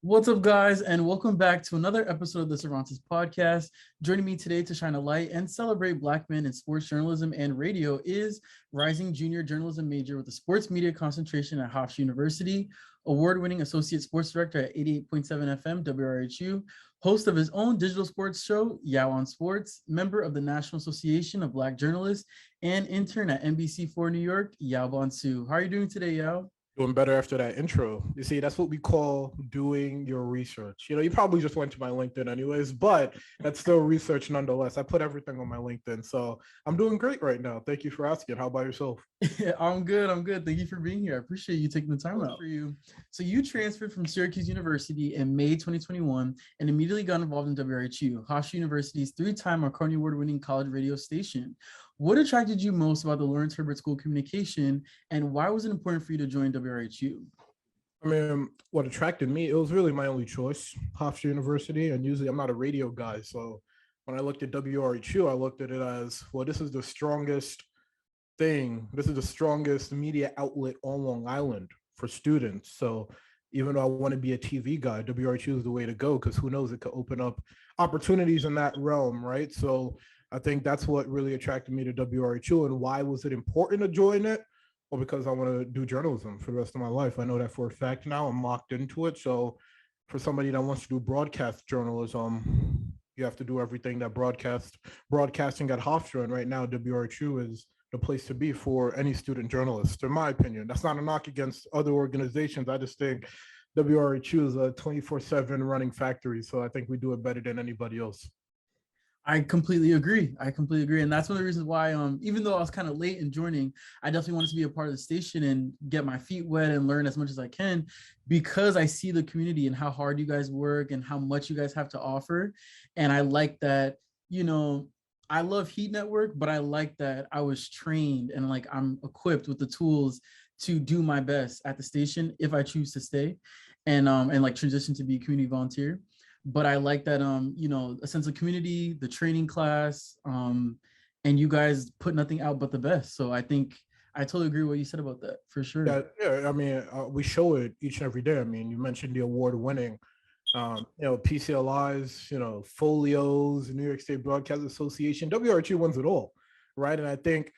What's up, guys, and welcome back to another episode of the Cervantes Podcast. Joining me today to shine a light and celebrate Black men in sports journalism and radio is rising junior journalism major with a sports media concentration at Hofstra University, award-winning associate sports director at 88.7 FM WRHU, host of his own digital sports show, Yaw Bonsu, member of the National Association of Black Journalists, and intern at NBC4 New York, Yaw Bonsu. How are you doing today, Yaw? Doing better after that intro. You see, that's what we call doing your research. You probably just went to my LinkedIn anyways, but that's still research nonetheless. I put everything on my LinkedIn. So I'm doing great right now. Thank you for asking. How about yourself? Yeah, I'm good. Thank you for being here. I appreciate you taking the time out for you. So you transferred from Syracuse University in May 2021 and immediately got involved in WRHU, Hofstra University's three-time Marconi Award-winning college radio station. What attracted you most about the Lawrence Herbert School of Communication, and why was it important for you to join WRHU? I mean, what attracted me, it was really my only choice, Hofstra University, and usually I'm not a radio guy, so when I looked at WRHU, I looked at it as, well, this is the strongest thing. This is the strongest media outlet on Long Island for students. So even though I want to be a TV guy, WRHU is the way to go, because who knows, it could open up opportunities in that realm, right? So I think that's what really attracted me to WRHU. And why was it important to join it? Well, because I want to do journalism for the rest of my life. I know that for a fact now. I'm locked into it. So for somebody that wants to do broadcast journalism, you have to do everything that broadcasting at Hofstra. And right now, WRHU is the place to be for any student journalist, in my opinion. That's not a knock against other organizations. I just think WRHU is a 24/7 running factory. So I think we do it better than anybody else. I completely agree. And that's one of the reasons why, even though I was kind of late in joining, I definitely wanted to be a part of the station and get my feet wet and learn as much as I can, because I see the community and how hard you guys work and how much you guys have to offer. And I like that, I love Heat Network, but I like that I was trained and like I'm equipped with the tools to do my best at the station if I choose to stay and like transition to be a community volunteer. But I like that, a sense of community, the training class, and you guys put nothing out but the best. So I think I totally agree with what you said about that, for sure. Yeah. I mean, we show it each and every day. I mean, you mentioned the award-winning, PCLIs, folios, New York State Broadcast Association. WRHU wins it all, right? And I think,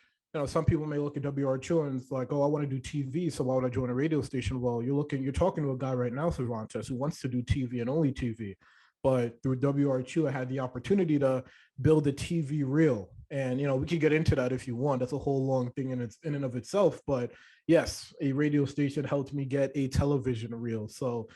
some people may look at WRHU and it's like, oh, I want to do TV, so why would I join a radio station? Well, you're talking to a guy right now, Cervantes, who wants to do TV and only TV. But through WRHU, I had the opportunity to build a TV reel. And, we could get into that if you want. That's a whole long thing in and of itself. But yes, a radio station helped me get a television reel. So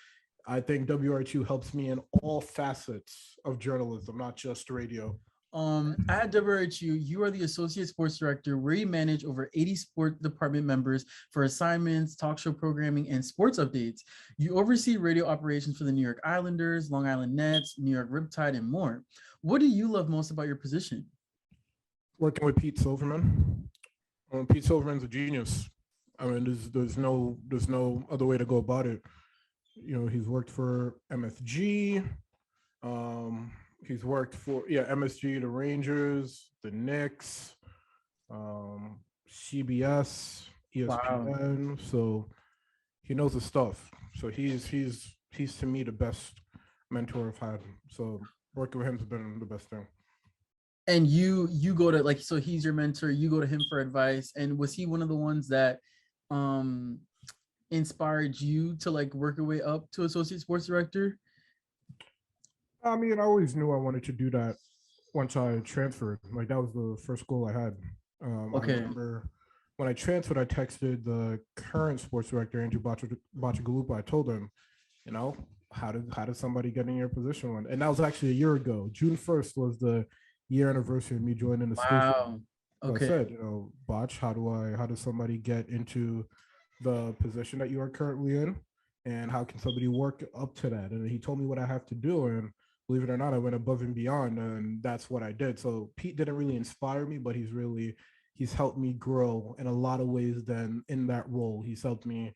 I think WRHU helps me in all facets of journalism, not just radio. At WRHU, you are the associate sports director, where you manage over 80 sport department members for assignments, talk show programming, and sports updates. You oversee radio operations for the New York Islanders, Long Island Nets, New York Riptide, and more. What do you love most about your position? Working with Pete Silverman. Pete Silverman's a genius. I mean, there's no other way to go about it. He's worked for MSG. He's worked for MSG, the Rangers, the Knicks, CBS, ESPN. Wow. So he knows the stuff. So he's to me the best mentor I've had. So working with him has been the best thing. And you go to so he's your mentor. You go to him for advice. And was he one of the ones that inspired you to work your way up to associate sports director? I mean, I always knew I wanted to do that once I transferred. That was the first goal I had. Okay. I remember when I transferred, I texted the current sports director, Andrew Bacciagalupa. I told him, how did somebody get in your position? And that was actually a year ago. June 1st was the year anniversary of me joining the station. Wow. Okay. So I said, Bach, how does somebody get into the position that you are currently in? And how can somebody work up to that? And he told me what I have to do. And believe it or not, I went above and beyond, and that's what I did. So Pete didn't really inspire me, but he's helped me grow in a lot of ways. Then in that role, he's helped me.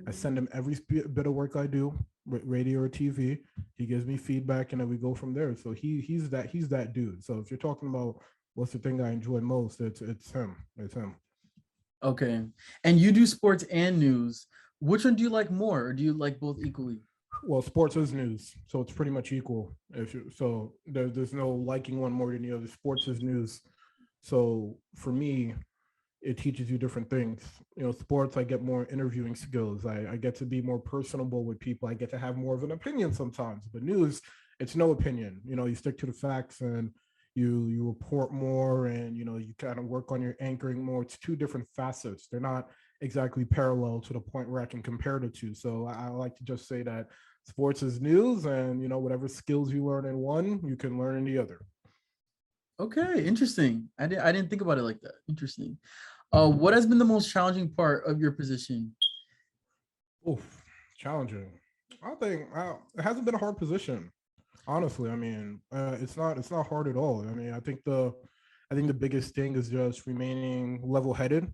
I send him every bit of work I do, radio or TV. He gives me feedback, and then we go from there. So he's that dude. So if you're talking about what's the thing I enjoy most, it's him. It's him. Okay. And you do sports and news. Which one do you like more, or do you like both equally? Well, sports is news, so it's pretty much equal. So there's no liking one more than the other. Sports is news. So for me, it teaches you different things. Sports, I get more interviewing skills. I get to be more personable with people. I get to have more of an opinion sometimes. But news, it's no opinion. You stick to the facts and you report more, and you kind of work on your anchoring more. It's two different facets. They're not exactly parallel to the point where I can compare the two. So I like to just say that sports is news, and whatever skills you learn in one, you can learn in the other. Okay, interesting. I didn't think about it like that. Interesting. What has been the most challenging part of your position? Oof, challenging. I think it hasn't been a hard position, honestly. I mean, it's not hard at all. I mean, I think the biggest thing is just remaining level-headed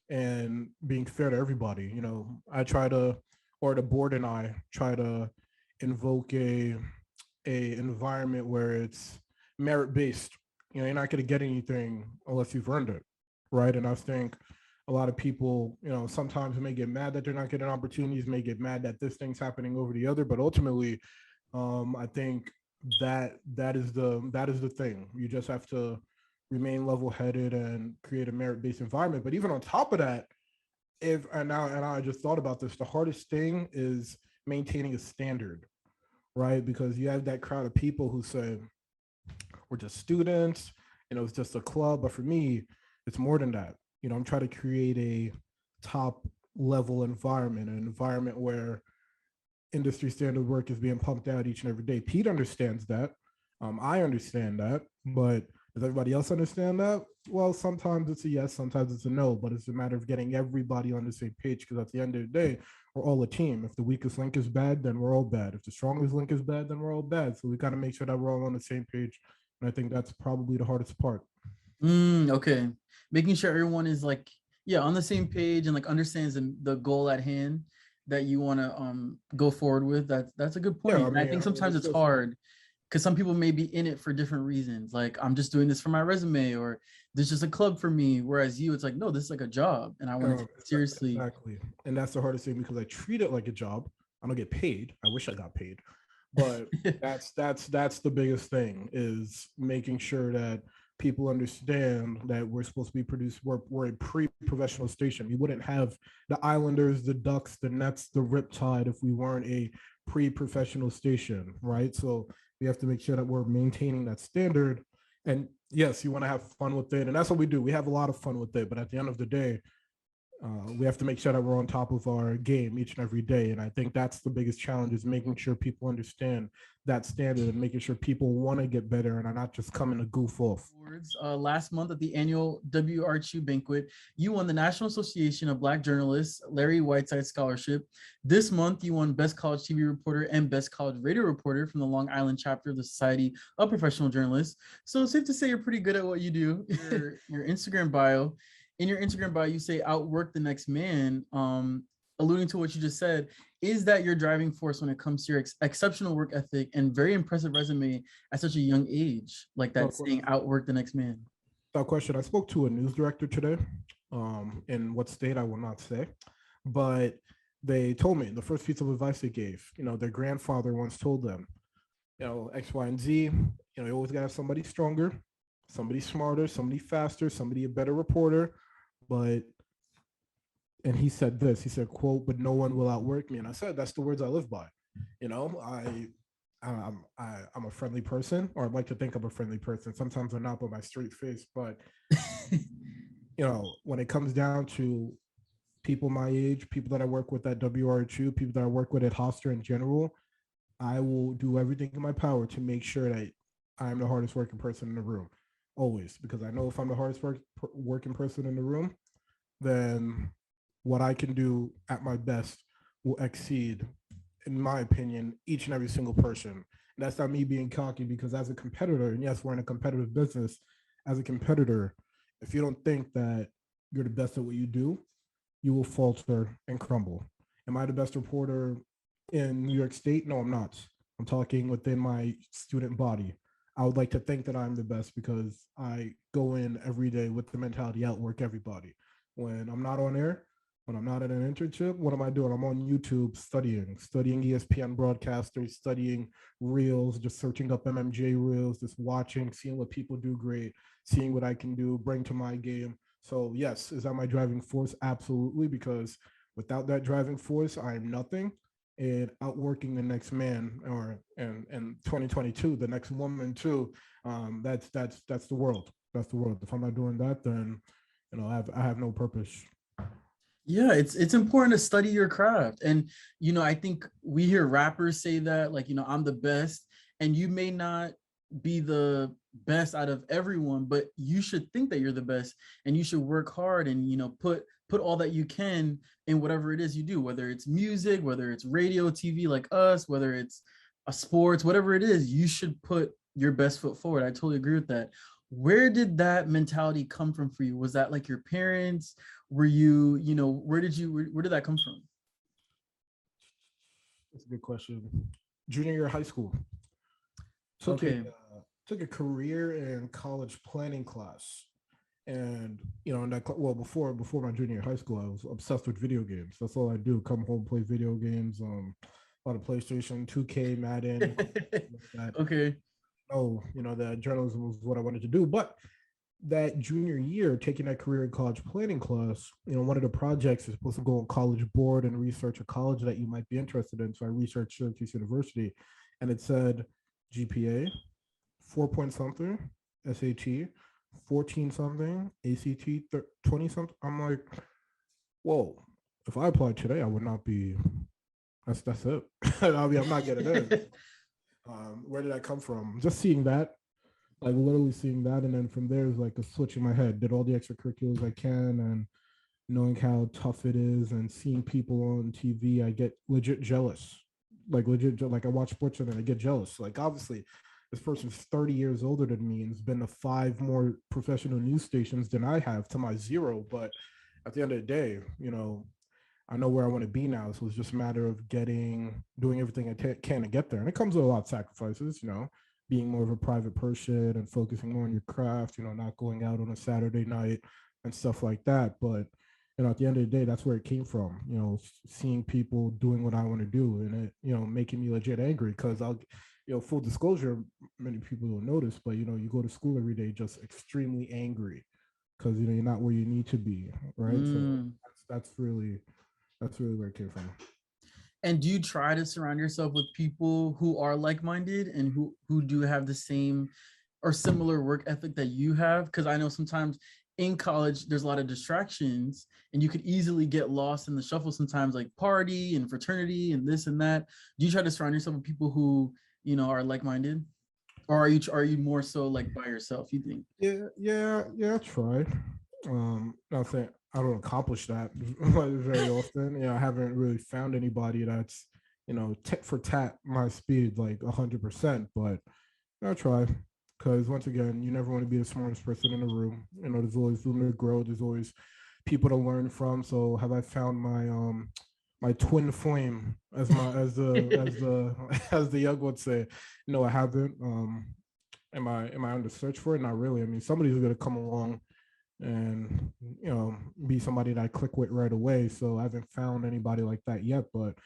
and being fair to everybody. I try to, or the board and I try to invoke a environment where it's merit based. You're not going to get anything unless you've earned it, right? And I think a lot of people, sometimes may get mad that they're not getting opportunities, may get mad that this thing's happening over the other, but ultimately, I think that is the thing. You just have to remain level-headed and create a merit-based environment. But even on top of that, if and now and I just thought about this, the hardest thing is maintaining a standard, right? Because you have that crowd of people who say we're just students, it's just a club. But for me, it's more than that. I'm trying to create a top level environment, an environment where industry standard work is being pumped out each and every day. Pete understands that. I understand that, but does everybody else understand that? Well, sometimes it's a yes, sometimes it's a no, but it's a matter of getting everybody on the same page, because at the end of the day, we're all a team. If the weakest link is bad, then we're all bad. If the strongest link is bad, then we're all bad. So we got to make sure that we're all on the same page. And I think that's probably the hardest part. Okay. Making sure everyone is like, yeah, on the same page and like understands the goal at hand that you want to go forward with. That's a good Yeah, point. And I think sometimes it's it's just hard because some people may be in it for different reasons. Like, I'm just doing this for my resume, or this is just a club for me. Whereas you, it's like, no, this is like a job and I want to take it seriously. exactly, and that's the hardest thing, because I treat it like a job. I don't get paid. I wish I got paid, but that's the biggest thing, is making sure that people understand that we're supposed to be produced. We're a pre-professional station. We wouldn't have the Islanders, the Ducks, the Nets, the Riptide if we weren't a pre-professional station, right? So we have to make sure that we're maintaining that standard. And yes, you want to have fun with it, and that's what we do. We have a lot of fun with it, but at the end of the day, we have to make sure that we're on top of our game each and every day. And I think that's the biggest challenge, is making sure people understand that standard and making sure people want to get better and are not just coming to goof off. Last month at the annual WRHU banquet, you won the National Association of Black Journalists Larry Whiteside Scholarship. This month, you won Best College TV Reporter and Best College Radio Reporter from the Long Island chapter of the Society of Professional Journalists. So it's safe to say you're pretty good at what you do. Your Instagram bio. In your Instagram bio, you say outwork the next man, alluding to what you just said. Is that your driving force when it comes to your exceptional work ethic and very impressive resume at such a young age? Like that saying, outwork the next man. Without question, I spoke to a news director today, in what state I will not say, but they told me the first piece of advice they gave, their grandfather once told them, X, Y, and Z, you always got to have somebody stronger, somebody smarter, somebody faster, somebody a better reporter. But, and he said this, he said, quote, but no one will outwork me. And I said, that's the words I live by. I'm a friendly person, or I'd like to think I'm a friendly person. Sometimes I'm not by my straight face, but when it comes down to people my age, people that I work with at WRHU, people that I work with at Hofstra in general, I will do everything in my power to make sure that I'm the hardest working person in the room, always, because I know if I'm the hardest working person in the room, then what I can do at my best will exceed, in my opinion, each and every single person. And that's not me being cocky, because as a competitor, and yes, we're in a competitive business, as a competitor, if you don't think that you're the best at what you do, you will falter and crumble. Am I the best reporter in New York State? No, I'm not. I'm talking within my student body. I would like to think that I'm the best, because I go in every day with the mentality outwork everybody. When I'm not on air, When I'm not at an internship, what am I doing? I'm on YouTube studying ESPN broadcasters, studying reels, just searching up MMJ reels, just watching, seeing what people do great, seeing what I can do, bring to my game. So yes, is that my driving force? Absolutely, because without that driving force, I am nothing. And outworking the next man, or and 2022, the next woman too. That's the world. That's the world. If I'm not doing that, then I have no purpose. Yeah, it's important to study your craft. And I think we hear rappers say that, like, I'm the best, and you may not be the best out of everyone, but you should think that you're the best, and you should work hard and put all that you can in whatever it is you do, whether it's music, whether it's radio, TV like us, whether it's a sports, whatever it is, you should put your best foot forward. I totally agree with that. Where did that mentality come from for you? Was that like your parents? Were you, where did that come from? That's a good question. Junior year of high school, took a Okay. took a career and college planning class, and in that well, before my junior year of high school, I was obsessed with video games. That's all I do. Come home, play video games. A lot of PlayStation, 2K, Madden, like that. Okay. Oh, that journalism was what I wanted to do. But that junior year, taking that career and college planning class, one of the projects is supposed to go on college board and research a college that you might be interested in. So I researched Cervantes University, and it said GPA, 4 point something, SAT, 14 something, ACT, 20 something. I'm like, whoa, if I applied today, I would not be, that's it. I'm not getting in. Where did that come from? Just seeing that, like literally seeing that, and then from there is like a switch in my head. Did all the extracurriculars I can, and knowing how tough it is, and seeing people on TV, I get legit jealous. Like I watch sports and I get jealous. Like obviously, this person's 30 years older than me and has been to 5 more professional news stations than I have to my zero. But at the end of the day, I know where I want to be now. So it's just a matter of doing everything I can to get there. And it comes with a lot of sacrifices, being more of a private person and focusing more on your craft, not going out on a Saturday night and stuff like that. But, at the end of the day, that's where it came from, seeing people doing what I want to do, and it, making me legit angry because full disclosure, many people don't notice, but, you go to school every day just extremely angry because, you're not where you need to be. Right. So that's really where it came from. And do you try to surround yourself with people who are like-minded and who do have the same or similar work ethic that you have? Because I know sometimes in college there's a lot of distractions and you could easily get lost in the shuffle sometimes, like party and fraternity and this and that. Do you try to surround yourself with people who are like-minded, or are you more so like by yourself, you think? Yeah, I tried. Not saying I don't accomplish that very often. I haven't really found anybody that's tit for tat my speed like 100%. But I try, because once again, you never want to be the smartest person in the room. There's always room to grow. There's always people to learn from. So have I found my twin flame, as the young would say? No, I haven't. Am I on the search for it? Not really. I mean, somebody's gonna come along and be somebody that I click with right away. So I haven't found anybody like that yet, but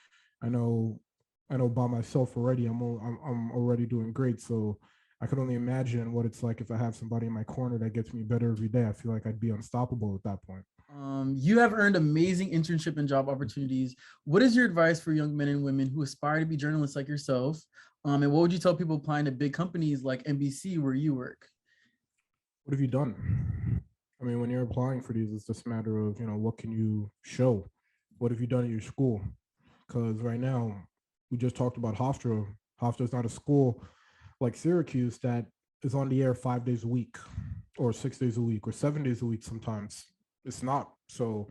I know by myself already, I'm already doing great. So I can only imagine what it's like if I have somebody in my corner that gets me better every day. I feel like I'd be unstoppable at that point. You have earned amazing internship and job opportunities. What is your advice for young men and women who aspire to be journalists like yourself? And what would you tell people applying to big companies like NBC where you work? What have you done? I mean, when you're applying for these, it's just a matter of, what can you show? What have you done at your school? Because right now, we just talked about Hofstra. Hofstra is not a school like Syracuse that is on the air 5 days a week, or 6 days a week, or 7 days a week sometimes. It's not. So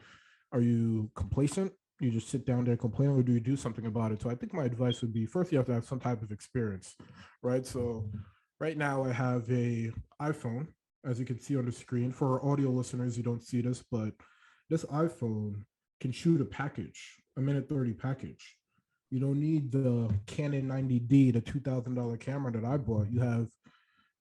are you complacent? You just sit down there and complain, or do you do something about it? So I think my advice would be, first, you have to have some type of experience, right? So right now I have a iPhone, as you can see on the screen. For our audio listeners, you don't see this, but this iPhone can shoot a package, a minute 30 package. You don't need the Canon 90D, the $2,000 camera that I bought. You have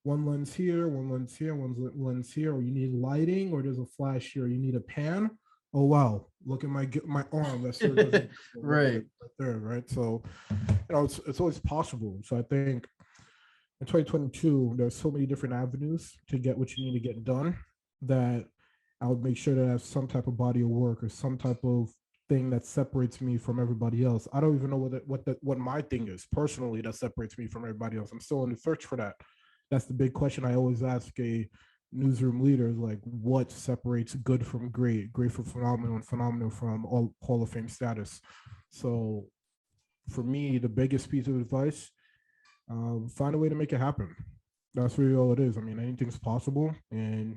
one lens here, one lens here, one lens here, or you need lighting, or there's a flash here, you need a pan. oh wow, look at my arm that still doesn't look at Right. it right there, right? So it's always possible. So I think in 2022, there's so many different avenues to get what you need to get done that I would make sure that I have some type of body of work or some type of thing that separates me from everybody else. I don't even know what my thing is personally that separates me from everybody else. I'm still in the search for that. That's the big question I always ask a newsroom leader is like, what separates good from great, great from phenomenal, and phenomenal from all Hall of Fame status. So for me, the biggest piece of advice, find a way to make it happen. That's really all it is. I mean, anything's possible, and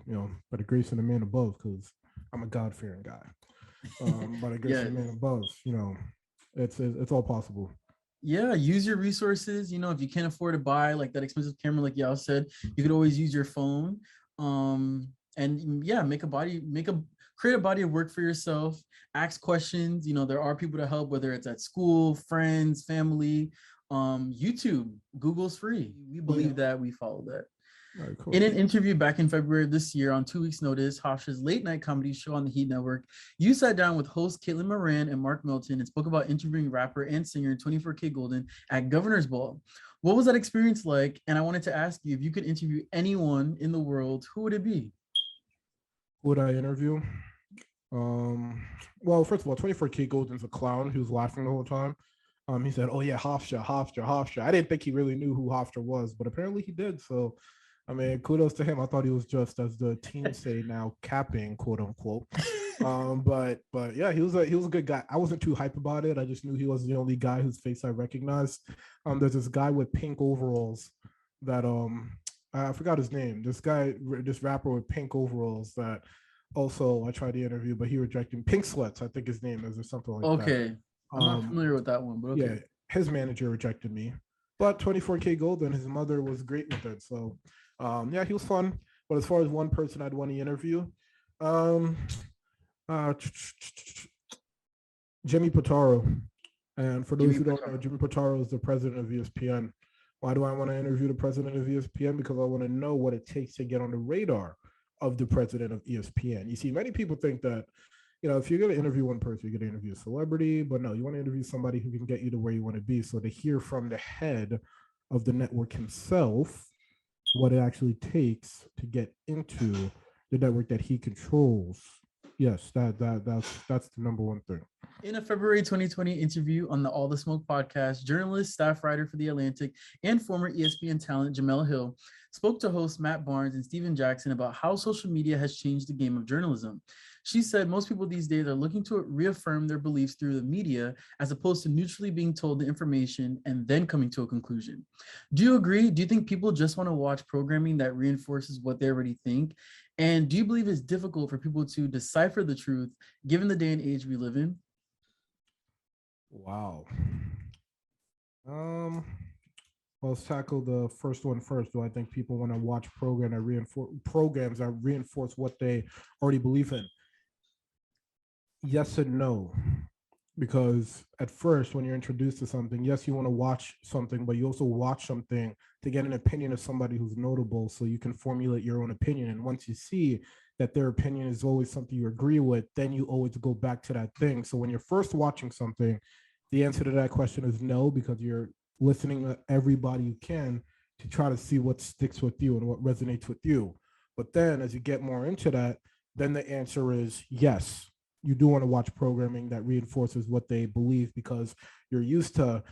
by the grace of the man above, because I'm a God fearing guy. By the grace of Yeah. the man above, it's all possible. Yeah, use your resources. If you can't afford to buy like that expensive camera, like y'all said, you could always use your phone. And yeah, create a body of work for yourself. Ask questions. There are people to help, whether it's at school, friends, family. YouTube, Google's free. We believe that. We follow that. All right, cool. In an interview back in February of this year, on 2 weeks' notice, Hofstra's late night comedy show on the Heat Network, you sat down with host Caitlin Moran and Mark Milton and spoke about interviewing rapper and singer 24K Golden at Governor's Ball. What was that experience like? And I wanted to ask you, if you could interview anyone in the world, who would it be? Who would I interview? Well, first of all, 24K Golden's a clown. He was laughing the whole time. He said, "Oh yeah, Hofstra." I didn't think he really knew who Hofstra was, but apparently he did. So, I mean, kudos to him. I thought he was just, as the teens say now, capping, quote unquote. But yeah, he was a good guy. I wasn't too hype about it. I just knew he was the only guy whose face I recognized. There's this guy with pink overalls that I forgot his name. This rapper with pink overalls that also I tried to interview, but he rejected. Pink Sweats, I think his name is, or something like that. Okay. I'm not familiar with that one, but okay. Yeah, his manager rejected me, but 24K Golden, his mother was great with it. So, yeah, he was fun. But as far as one person I'd want to interview, um, uh, Jimmy Pitaro. And for those who don't know, Jimmy Pitaro is the president of ESPN. Why do I want to interview the president of ESPN? Because I want to know what it takes to get on the radar of the president of ESPN. You see, many people think that, if you're going to interview one person, you're going to interview a celebrity, but no, you want to interview somebody who can get you to where you want to be. So to hear from the head of the network himself what it actually takes to get into the network that he controls. Yes, that's the number one thing. In a February 2020 interview on the All the Smoke podcast, journalist, staff writer for The Atlantic, and former ESPN talent Jamel Hill spoke to hosts Matt Barnes and Steven Jackson about how social media has changed the game of journalism. She said most people these days are looking to reaffirm their beliefs through the media as opposed to neutrally being told the information and then coming to a conclusion. Do you agree? Do you think people just want to watch programming that reinforces what they already think? And do you believe it's difficult for people to decipher the truth given the day and age we live in? Wow. Well, let's tackle the first one first. Do I think people want to watch programs that reinforce what they already believe in? Yes and no. Because at first, when you're introduced to something, yes, you want to watch something, but you also watch something to get an opinion of somebody who's notable so you can formulate your own opinion. And once you see that their opinion is always something you agree with, then you always go back to that thing. So when you're first watching something, the answer to that question is no, because you're listening to everybody you can to try to see what sticks with you and what resonates with you. But then as you get more into that, then the answer is yes. You do want to watch programming that reinforces what they believe because you're used to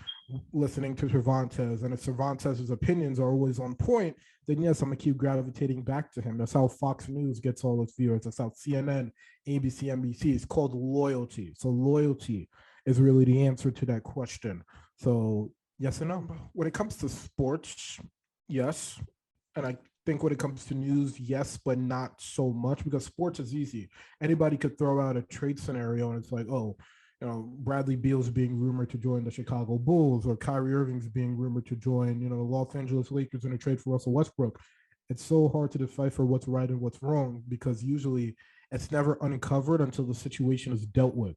listening to Cervantes. And if Cervantes' opinions are always on point, then yes, I'm going to keep gravitating back to him. That's how Fox News gets all its viewers. That's how CNN, ABC, NBC is called loyalty. So loyalty is really the answer to that question. So yes and no. When it comes to sports, yes. And I think when it comes to news, yes, but not so much because sports is easy. Anybody could throw out a trade scenario and it's like, oh, Bradley Beal's being rumored to join the Chicago Bulls or Kyrie Irving's being rumored to join, the Los Angeles Lakers in a trade for Russell Westbrook. It's so hard to decipher what's right and what's wrong because usually it's never uncovered until the situation is dealt with.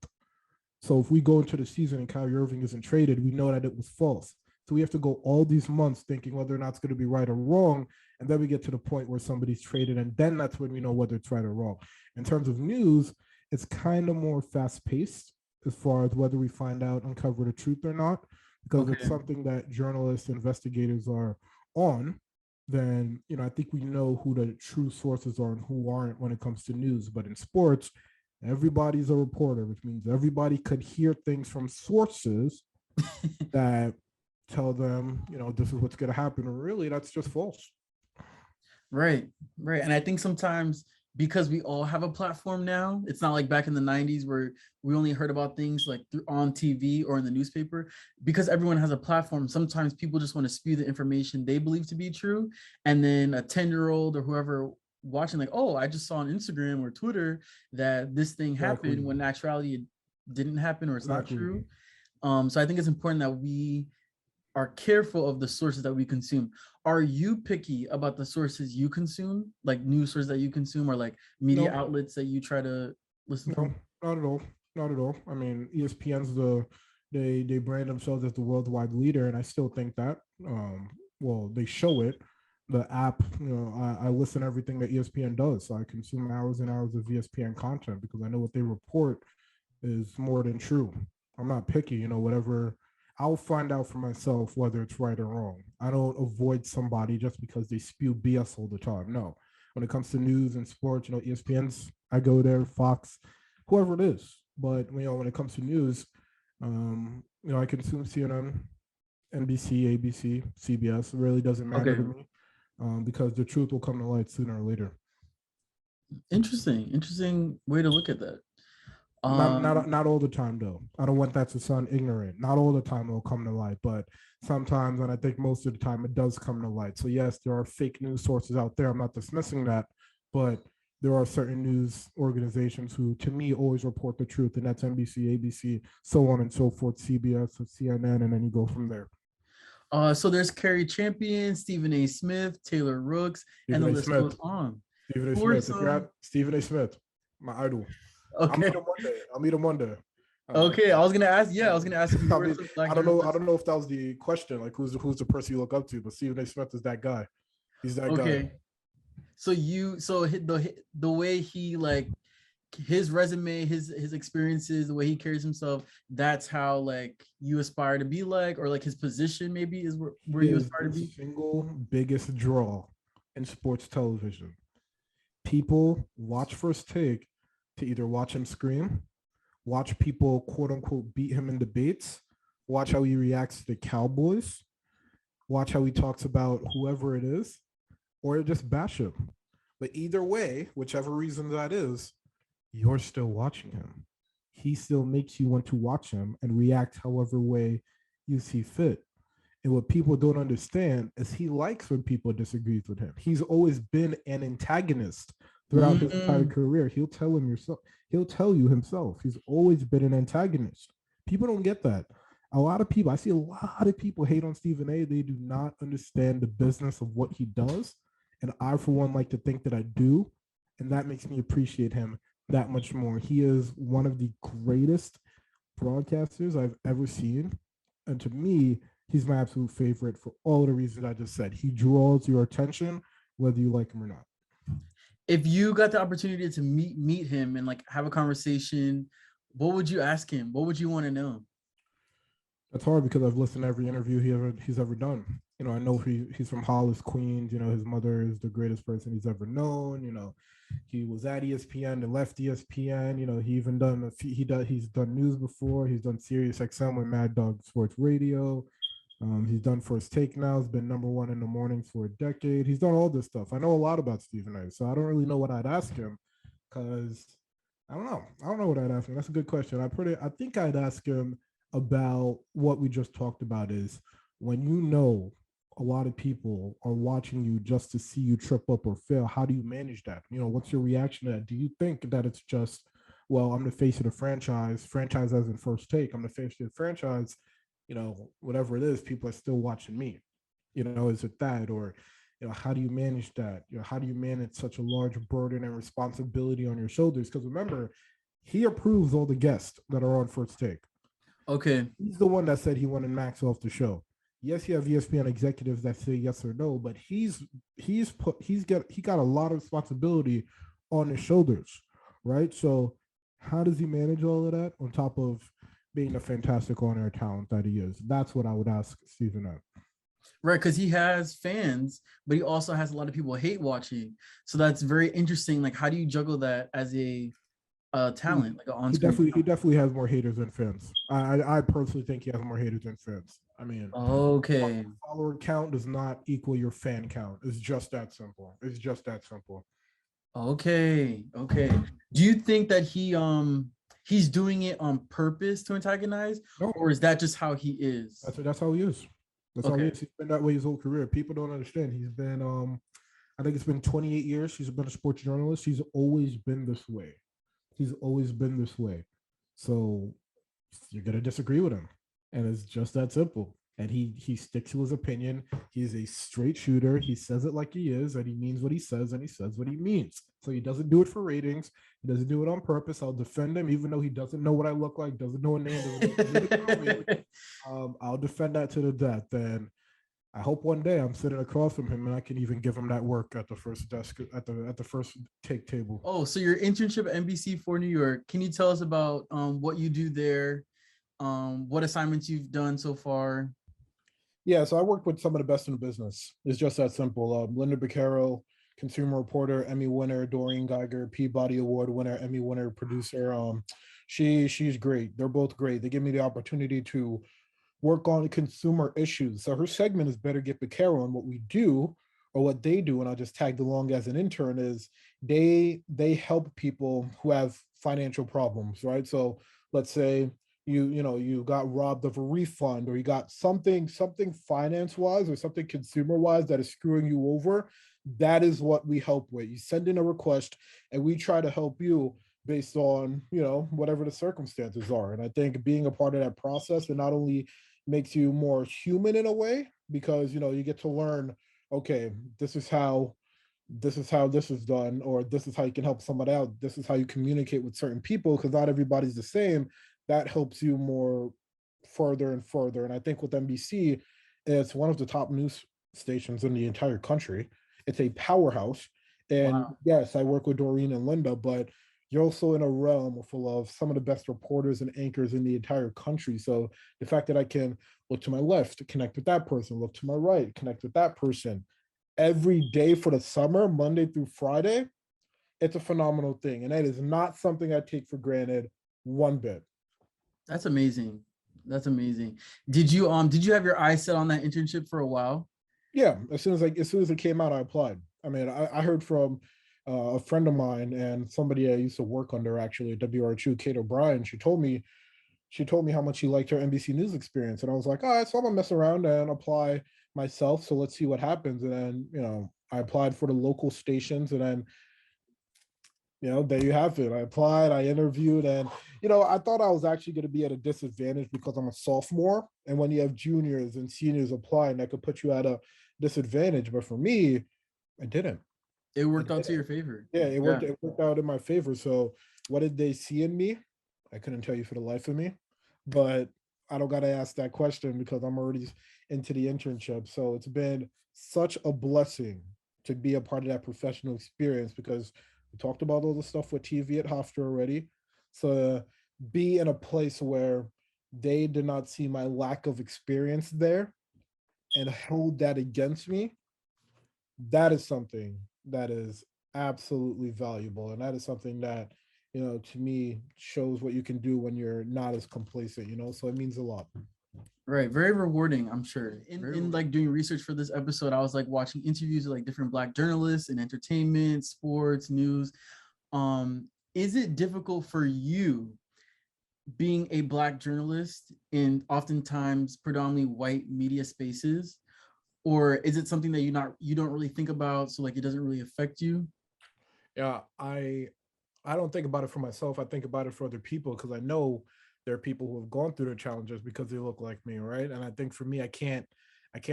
So if we go into the season and Kyrie Irving isn't traded, we know that it was false. So we have to go all these months thinking whether or not it's going to be right or wrong. And then we get to the point where somebody's traded. And then that's when we know whether it's right or wrong. In terms of news, it's kind of more fast paced as far as whether we uncover the truth or not, because it's Okay. something that journalists, investigators are on. Then I think we know who the true sources are and who aren't when it comes to news. But in sports, everybody's a reporter, which means everybody could hear things from sources that tell them, this is what's going to happen. And really, that's just false. Right, right. And I think sometimes because we all have a platform now, it's not like back in the 90s where we only heard about things like on TV or in the newspaper. Because everyone has a platform, sometimes people just want to spew the information they believe to be true. And then a 10-year-old or whoever watching, like, oh, I just saw on Instagram or Twitter that this thing happened, when in actuality it didn't happen or it's not true. So I think it's important that we are careful of the sources that we consume. Are you picky about the sources you consume, like news sources that you consume, or like media outlets that you try to listen No, from? not at all. Not at all. I mean, ESPN's they brand themselves as the worldwide leader, and I still think that. Well, they show it. The app, I listen to everything that ESPN does, so I consume hours and hours of ESPN content because I know what they report is more than true. I'm not picky, whatever. I'll find out for myself whether it's right or wrong. I don't avoid somebody just because they spew BS all the time. No. When it comes to news and sports, ESPN's, I go there, Fox, whoever it is. But when it comes to news, I consume CNN, NBC, ABC, CBS. It really doesn't matter to me because the truth will come to light sooner or later. Interesting way to look at that. Not all the time though. I don't want that to sound ignorant. Not all the time it'll come to light, but sometimes, and I think most of the time, it does come to light. So yes, there are fake news sources out there. I'm not dismissing that, but there are certain news organizations who, to me, always report the truth, and that's NBC, ABC, so on and so forth, CBS, CNN, and then you go from there. So there's Kerry Champion, Stephen A. Smith, Taylor Rooks, and the list goes on. Stephen A. Smith. If you're at Stephen A. Smith, my idol. Okay. I'll meet him one day. Okay, I was gonna ask. Yeah, I was gonna ask. I don't know if that was the question. Like, who's the person you look up to? But Stephen A. Smith is that guy. He's that guy. So the way he, like, his resume, his experiences, the way he carries himself, that's how like you aspire to be like, or like his position maybe is where you aspire to be. Single biggest draw in sports television. People watch First Take to either watch him scream, watch people quote unquote beat him in debates, watch how he reacts to the Cowboys, watch how he talks about whoever it is, or just bash him. But either way, whichever reason that is, you're still watching him. He still makes you want to watch him and react however way you see fit. And what people don't understand is he likes when people disagree with him. He's always been an antagonist throughout his entire career. He'll tell you himself. He's always been an antagonist. People don't get that. I see a lot of people hate on Stephen A. They do not understand the business of what he does. And I, for one, like to think that I do. And that makes me appreciate him that much more. He is one of the greatest broadcasters I've ever seen. And to me, he's my absolute favorite for all the reasons I just said. He draws your attention, whether you like him or not. If you got the opportunity to meet him and like have a conversation, what would you ask him? What would you want to know? That's hard because I've listened to every interview he's ever done. I know he's from Hollis, Queens. His mother is the greatest person he's ever known. He was at ESPN and left ESPN. He even he's done news before. He's done Sirius XM with Mad Dog Sports Radio. He's done First Take now. He's been number one in the mornings for a decade. He's done all this stuff. I know a lot about Stephen A. So I don't really know what I'd ask him because I don't know. I don't know what I'd ask him. That's a good question. I think I'd ask him about what we just talked about is when a lot of people are watching you just to see you trip up or fail, how do you manage that? What's your reaction to that? Do you think that it's just, well, I'm the face of the franchise as in First Take, I'm the face of the franchise, whatever it is, people are still watching me. Is it that? Or, how do you manage that? How do you manage such a large burden and responsibility on your shoulders? Because remember, he approves all the guests that are on First Take. Okay. He's the one that said he wanted Max off the show. Yes, you have ESPN executives that say yes or no, but he got a lot of responsibility on his shoulders, right? So how does he manage all of that on top of being a fantastic on-air talent that he is? That's what I would ask Stephen at. Right, because he has fans, but he also has a lot of people hate watching. So that's very interesting. Like, how do you juggle that as a talent, like an on-screen He talent? definitely has more haters than fans. I personally think he has more haters than fans. I mean, Okay. follower count does not equal your fan count. It's just that simple. It's just that simple. Okay. Okay. Do you think that he's doing it on purpose to antagonize, No, or is that just how he is? that's how he is. That's how he Okay. is. He's been that way his whole career. People don't understand. He's been I think it's been 28 years. He's been a sports journalist. He's always been this way. He's always been this way. So you're gonna disagree with him, and it's just that simple. And he sticks to his opinion. He's a straight shooter. He says it like he is, and he means what he says, and he says what he means. So he doesn't do it for ratings. He doesn't do it on purpose. I'll defend him, even though he doesn't know what I look like, doesn't know a name, I'll defend that to the death. And I hope one day I'm sitting across from him and I can even give him that work at the first desk at the first take table. Oh, so your internship at NBC for New York. Can you tell us about what you do there? What assignments you've done so far? Yeah, so I worked with some of the best in the business. It's just that simple. Linda Beccaro, consumer reporter, Emmy winner, Doreen Geiger, Peabody Award winner, Emmy winner, producer. She's great. They're both great. They give me the opportunity to work on consumer issues. So her segment is Better Get Beccaro, and what we do or what they do, and I just tagged along as an intern, is they help people who have financial problems, right? So let's say you got robbed of a refund, or you got something finance wise or something consumer wise that is screwing you over. That is what we help with. You send in a request and we try to help you based on whatever the circumstances are. And I think being a part of that process, it not only makes you more human in a way, because you get to learn, okay, this is how this is done, or this is how you can help somebody out, this is how you communicate with certain people, because not everybody's the same. That helps you more further and further. And I think with NBC, it's one of the top news stations in the entire country. It's a powerhouse. And Wow. yes, I work with Doreen and Linda, but you're also in a realm full of some of the best reporters and anchors in the entire country. So the fact that I can look to my left to connect with that person, look to my right, connect with that person every day for the summer, Monday through Friday, it's a phenomenal thing. And that is not something I take for granted one bit. That's amazing. That's amazing. Did you have your eyes set on that internship for a while? Yeah, as soon as it came out, I applied. I mean, I heard from a friend of mine and somebody I used to work under actually at WRHU, Kate O'Brien. She told me how much she liked her NBC News experience, and I was like, all right, so I'm gonna mess around and apply myself. So let's see what happens. And then I applied for the local stations, and then there you have it. I applied, I interviewed, and I thought I was actually going to be at a disadvantage because I'm a sophomore, and when you have juniors and seniors applying, that could put you at a disadvantage. But for me, I didn't. It worked out to your favor. Yeah, Yeah. it worked out in my favor. So what did they see in me? I couldn't tell you for the life of me, but I don't got to ask that question because I'm already into the internship. So it's been such a blessing to be a part of that professional experience, because we talked about all the stuff with TV at Hofstra already. So be in a place where they did not see my lack of experience there and hold that against me, that is something that is absolutely valuable. And that is something that, to me shows what you can do when you're not as complacent, so it means a lot. Right. Very rewarding, I'm sure. In like doing research for this episode, I was like watching interviews with like different Black journalists in entertainment, sports, news. Is it difficult for you being a Black journalist in oftentimes predominantly white media spaces? Or is it something that you don't really think about, so like it doesn't really affect you? Yeah, I don't think about it for myself. I think about it for other people, because I know there are people who have gone through the challenges because they look like me, right? And I think for me, I can't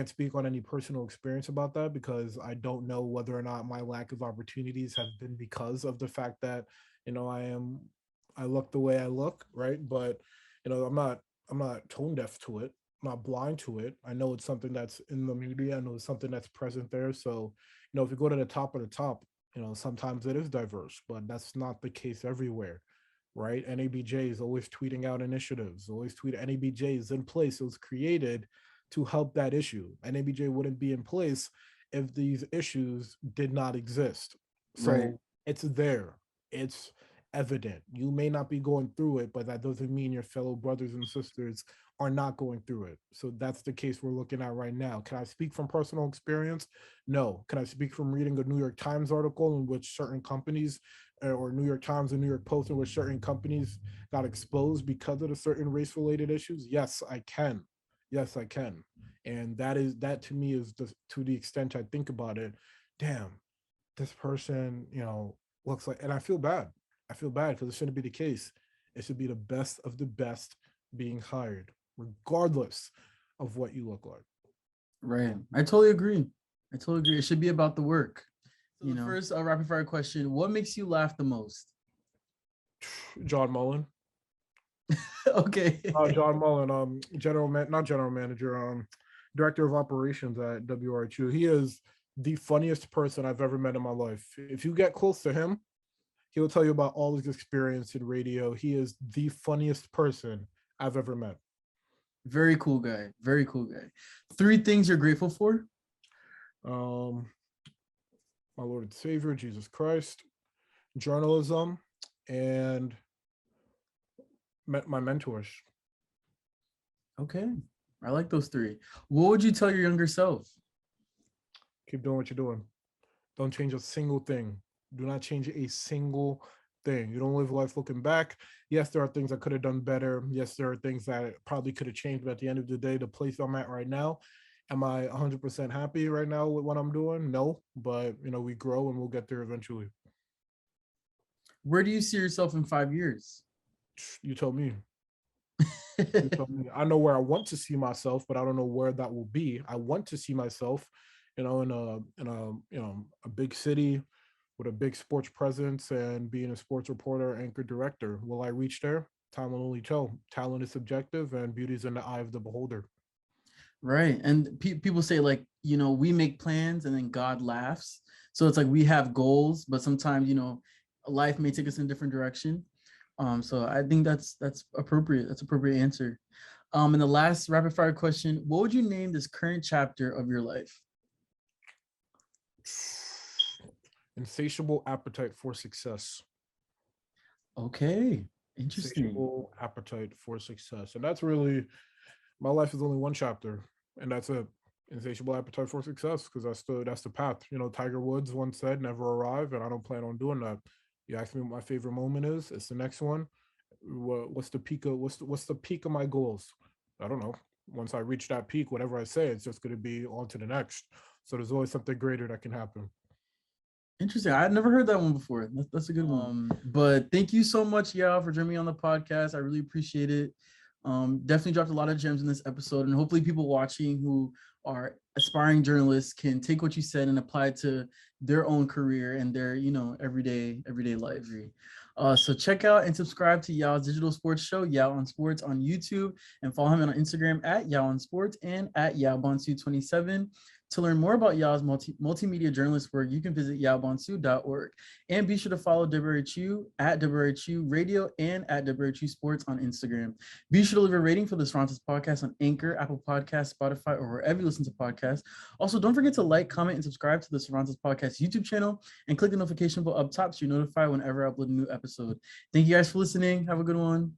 speak on any personal experience about that, because I don't know whether or not my lack of opportunities have been because of the fact that I look the way I look, right? But I'm not tone deaf to it. I'm not blind to it. I know it's something that's in the media. I know it's something that's present there. So if you go to the top of the top, sometimes it is diverse, but that's not the case everywhere. right? NABJ is always tweeting out initiatives, always tweet NABJ is in place. It was created to help that issue. NABJ wouldn't be in place if these issues did not exist. So Right. it's there. It's evident. You may not be going through it, but that doesn't mean your fellow brothers and sisters are not going through it. So that's the case we're looking at right now. Can I speak from personal experience? No. Can I speak from reading a New York Times article in which certain companies or New York Times and New York Post in which certain companies got exposed because of the certain race related issues? Yes, I can. Yes, I can. And that to me is to the extent I think about it, damn, this person, looks like, and I feel bad. I feel bad because it shouldn't be the case. It should be the best of the best being hired, regardless of what you look like. Right. I totally agree. It should be about the work. So the first rapid fire question: what makes you laugh the most? John Mullen. Okay. John Mullen, not general manager, director of operations at WRHU. He is the funniest person I've ever met in my life. If you get close to him, he'll tell you about all his experience in radio. He is the funniest person I've ever met. Very cool guy. Very cool guy. 3 things you're grateful for? My Lord and Savior, Jesus Christ, journalism, and my mentors. Okay. I like those 3. What would you tell your younger self? Keep doing what you're doing. Don't change a single thing. Do not change a single thing. You don't live life looking back. Yes, there are things I could have done better. Yes, there are things that probably could have changed. But at the end of the day, the place I'm at right now, am I 100% happy right now with what I'm doing? No, but we grow and we'll get there eventually. Where do you see yourself in 5 years? You tell me. You tell me. I know where I want to see myself, but I don't know where that will be. I want to see myself, in a big city with a big sports presence and being a sports reporter, anchor, director. Will I reach there? Time will only tell. Talent is subjective and beauty is in the eye of the beholder. Right. And people say, like, we make plans and then God laughs. So it's like we have goals, but sometimes, life may take us in a different direction. So I think that's appropriate. That's appropriate answer. And the last rapid fire question: what would you name this current chapter of your life? Insatiable appetite for success. Okay, interesting. Insatiable appetite for success, and that's really, my life is only one chapter, and that's it. Insatiable appetite for success, because that's the path. Tiger Woods once said, "Never arrive," and I don't plan on doing that. You ask me what my favorite moment is. It's the next one. What's the peak of my goals? I don't know. Once I reach that peak, whatever I say, it's just going to be on to the next. So there's always something greater that can happen. Interesting. I had never heard that one before. That's a good one. But thank you so much, Yaw, for joining me on the podcast. I really appreciate it. Definitely dropped a lot of gems in this episode, and hopefully people watching who are aspiring journalists can take what you said and apply it to their own career and their everyday life. So check out and subscribe to Yaw's digital sports show, Yaw on Sports, on YouTube, and follow him on Instagram at Yaw on Sports and at Yaw Bonsu 27. To learn more about Yaw's multimedia journalist work, you can visit yawbonsu.org. And be sure to follow WRHU at WRHU Radio and at WRHU Sports on Instagram. Be sure to leave a rating for the Cervantes Podcast on Anchor, Apple Podcasts, Spotify, or wherever you listen to podcasts. Also, don't forget to like, comment, and subscribe to the Cervantes Podcast YouTube channel and click the notification bell up top so you're notified whenever I upload a new episode. Thank you guys for listening. Have a good one.